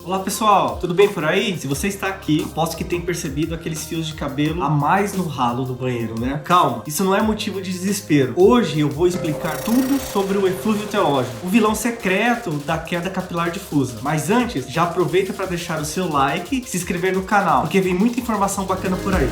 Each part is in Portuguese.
Olá pessoal, tudo bem por aí? Se você está aqui, aposto que tem percebido aqueles fios de cabelo a mais no ralo do banheiro, né? Calma, isso não é motivo de desespero. Hoje eu vou explicar tudo sobre o eflúvio telógeno, o vilão secreto da queda capilar difusa. Mas antes, já aproveita para deixar o seu like e se inscrever no canal, porque vem muita informação bacana por aí.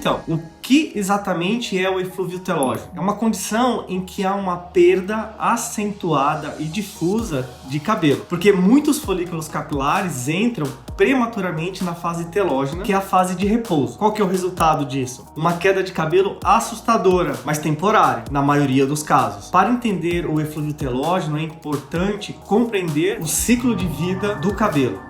Então, o que exatamente é o eflúvio telógeno? É uma condição em que há uma perda acentuada e difusa de cabelo, porque muitos folículos capilares entram prematuramente na fase telógena, que é a fase de repouso. Qual que é o resultado disso? Uma queda de cabelo assustadora, mas temporária, na maioria dos casos. Para entender o eflúvio telógeno, é importante compreender o ciclo de vida do cabelo.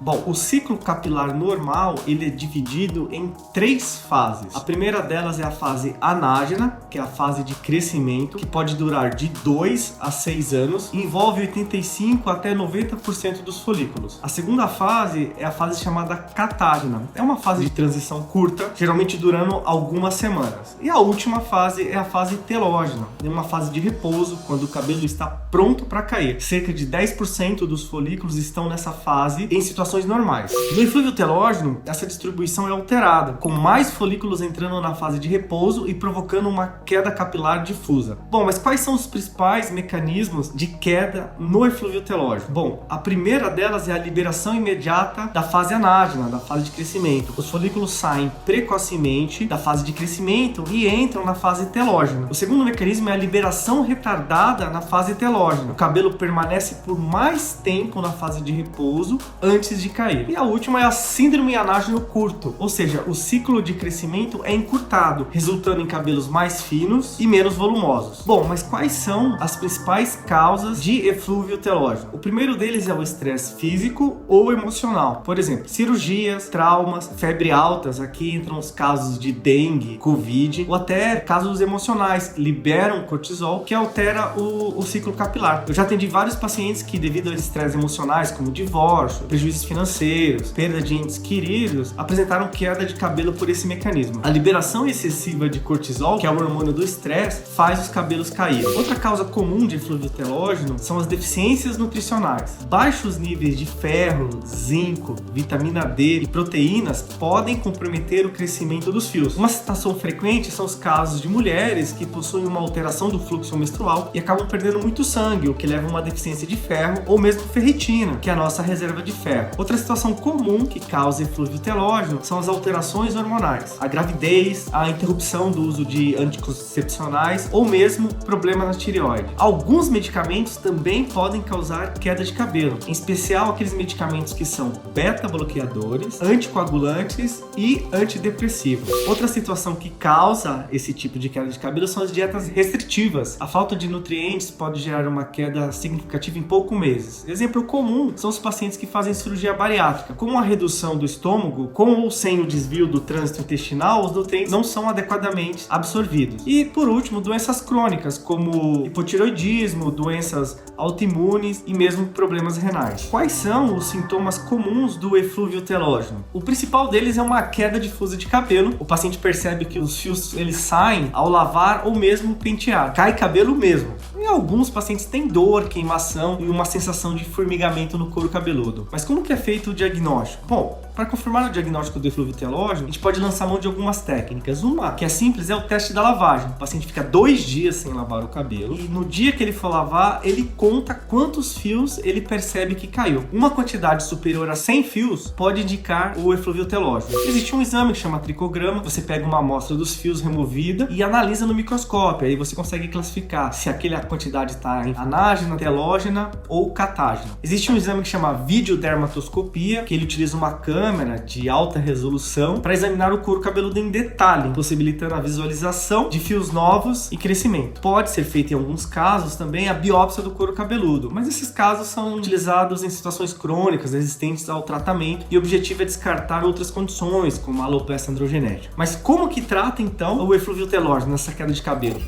Bom, o ciclo capilar normal, ele é dividido em 3 fases. A primeira delas é a fase anágena, que é a fase de crescimento, que pode durar de 2 a 6 anos e envolve 85 até 90% dos folículos. A segunda fase é a fase chamada catágena. É uma fase de transição curta, geralmente durando algumas semanas. E a última fase é a fase telógena, é uma fase de repouso, quando o cabelo está pronto para cair. Cerca de 10% dos folículos estão nessa fase em situações normais. No eflúvio telógeno, essa distribuição é alterada, com mais folículos entrando na fase de repouso e provocando uma queda capilar difusa. Bom, mas quais são os principais mecanismos de queda no eflúvio telógeno? Bom, a primeira delas é a liberação imediata da fase anágena, da fase de crescimento. Os folículos saem precocemente da fase de crescimento e entram na fase telógena. O segundo mecanismo é a liberação retardada na fase telógena. O cabelo permanece por mais tempo na fase de repouso antes de cair. E a última é a síndrome anágeno curto, ou seja, o ciclo de crescimento é encurtado, resultando em cabelos mais finos e menos volumosos. Bom, mas quais são as principais causas de eflúvio telógeno? O primeiro deles é o estresse físico ou emocional. Por exemplo, cirurgias, traumas, febre altas, aqui entram os casos de dengue, covid, ou até casos emocionais, liberam cortisol, que altera o ciclo capilar. Eu já atendi vários pacientes que, devido a estresses emocionais, como divórcio, prejuízos financeiros, perda de entes queridos, apresentaram queda de cabelo por esse mecanismo. A liberação excessiva de cortisol, que é o hormônio do estresse, faz os cabelos caírem. Outra causa comum de eflúvio telógeno são as deficiências nutricionais. Baixos níveis de ferro, zinco, vitamina D e proteínas podem comprometer o crescimento dos fios. Uma situação frequente são os casos de mulheres que possuem uma alteração do fluxo menstrual e acabam perdendo muito sangue, o que leva a uma deficiência de ferro ou mesmo ferritina, que é a nossa reserva de ferro. Outra situação comum que causa eflúvio telógeno são as alterações hormonais, a gravidez, a interrupção do uso de anticoncepcionais ou mesmo problema na tireoide. Alguns medicamentos também podem causar queda de cabelo, em especial aqueles medicamentos que são beta-bloqueadores, anticoagulantes e antidepressivos. Outra situação que causa esse tipo de queda de cabelo são as dietas restritivas. A falta de nutrientes pode gerar uma queda significativa em poucos meses. Exemplo comum são os pacientes que fazem cirurgia bariátrica. Com a redução do estômago, com ou sem o desvio do trânsito intestinal, os nutrientes não são adequadamente absorvidos. E, por último, doenças crônicas, como hipotireoidismo, doenças autoimunes e mesmo problemas renais. Quais são os sintomas comuns do eflúvio telógeno? O principal deles é uma queda difusa de cabelo. O paciente percebe que os fios eles saem ao lavar ou mesmo pentear. Cai cabelo mesmo. E alguns pacientes têm dor, queimação e uma sensação de formigamento no couro cabeludo. Mas como que é feito o diagnóstico? Bom, para confirmar o diagnóstico do eflúvio telógeno, a gente pode lançar mão de algumas técnicas. Uma que é simples é o teste da lavagem. O paciente fica 2 dias sem lavar o cabelo e no dia que ele for lavar, ele conta quantos fios ele percebe que caiu. Uma quantidade superior a 100 fios pode indicar o eflúvio telógeno. Existe um exame que chama tricograma. Você pega uma amostra dos fios removida e analisa no microscópio. Aí você consegue classificar se aquela quantidade está em anágena, telógena ou catágena. Existe um exame que chama videodermatoscopia, que ele utiliza uma câmera de alta resolução para examinar o couro cabeludo em detalhe, possibilitando a visualização de fios novos e crescimento. Pode ser feita em alguns casos também a biópsia do couro cabeludo, mas esses casos são utilizados em situações crônicas resistentes ao tratamento e o objetivo é descartar outras condições, como a alopecia androgenética. Mas como que trata então o eflúvio telógeno nessa queda de cabelo?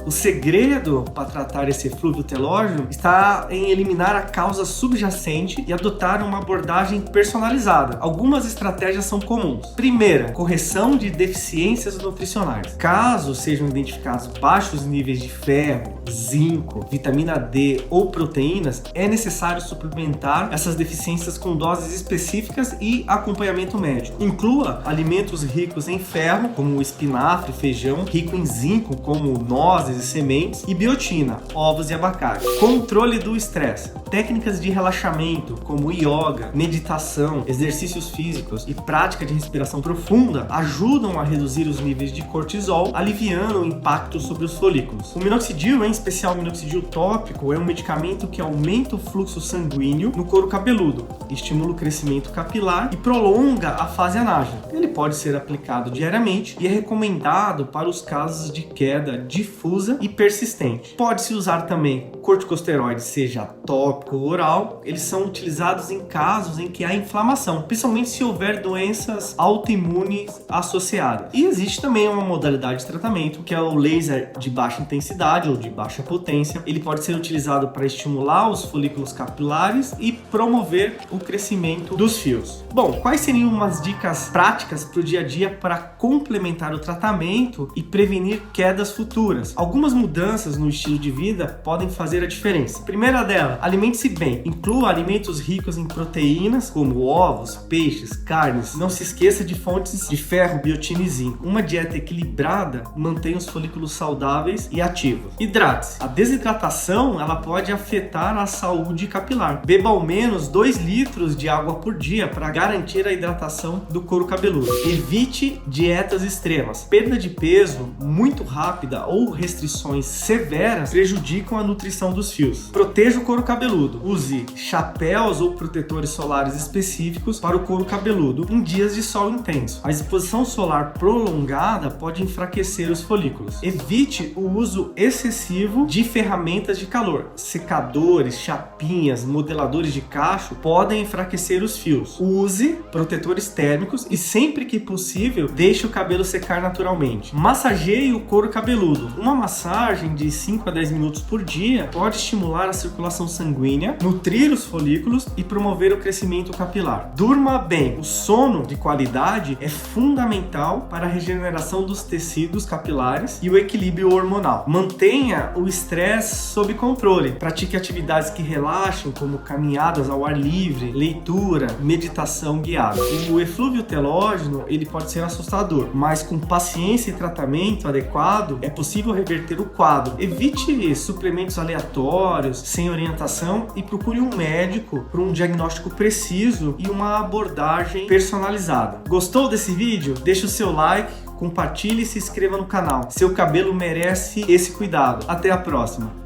O segredo para tratar esse eflúvio telógeno está em eliminar a causa subjacente e adotar uma abordagem personalizada. Algumas estratégias são comuns. Primeira, correção de deficiências nutricionais. Caso sejam identificados baixos níveis de ferro, zinco, vitamina D ou proteínas, é necessário suplementar essas deficiências com doses específicas e acompanhamento médico. Inclua alimentos ricos em ferro, como espinafre, feijão, rico em zinco, como nozes e sementes, e biotina, ovos e abacate. Controle do estresse. Técnicas de relaxamento, como yoga, meditação, exercícios físicos e prática de respiração profunda, ajudam a reduzir os níveis de cortisol, aliviando o impacto sobre os folículos. O minoxidil, em especial o minoxidil tópico, é um medicamento que aumenta o fluxo sanguíneo no couro cabeludo, estimula o crescimento capilar e prolonga a fase anágena. Ele pode ser aplicado diariamente e é recomendado para os casos de queda difusa e persistente. Pode-se usar também corticosteroides, seja tópico ou oral. Eles são utilizados em casos em que há inflamação, principalmente se houver doenças autoimunes associadas. E existe também uma modalidade de tratamento, que é o laser de baixa intensidade ou de baixa potência. Ele pode ser utilizado para estimular os folículos capilares e promover o crescimento dos fios. Bom, quais seriam umas dicas práticas para o dia a dia para complementar o tratamento e prevenir quedas futuras? Algumas mudanças no estilo de vida podem fazer a diferença. Primeira dela, alimente-se bem. Inclua alimentos ricos em proteínas, como ovos, peixes, carnes. Não se esqueça de fontes de ferro, biotina e zinco. Uma dieta equilibrada mantém os folículos saudáveis e ativos. Hidrate-se. A desidratação ela pode afetar a saúde capilar. Beba ao menos 2 litros de água por dia para garantir a hidratação do couro cabeludo. Evite dietas extremas. Perda de peso muito rápida ou restrições severas prejudicam a nutrição dos fios. Proteja o couro cabeludo. Use chapéus ou protetores solares específicos para o couro cabeludo em dias de sol intenso. A exposição solar prolongada pode enfraquecer os folículos. Evite o uso excessivo de ferramentas de calor. Secadores, chapinhas, modeladores de cacho podem enfraquecer os fios. Use protetores térmicos e sempre que possível, deixe o cabelo secar naturalmente. Massageie o couro cabeludo. Uma massagem de 5 a 10 minutos por dia pode estimular a circulação sanguínea, nutrir os folículos e promover o crescimento capilar. Durma bem. O sono de qualidade é fundamental para a regeneração dos tecidos capilares e o equilíbrio hormonal. Mantenha o estresse sob controle. Pratique atividades que relaxem, como caminhadas ao ar livre, leitura, meditação guiada. O eflúvio telógeno ele pode ser assustador, mas com paciência e tratamento adequado é possível reverter o quadro. Evite suplementos aleatórios, sem orientação e procure um médico para um diagnóstico preciso e uma abordagem personalizada. Gostou desse vídeo? Deixe o seu like, compartilhe e se inscreva no canal. Seu cabelo merece esse cuidado. Até a próxima!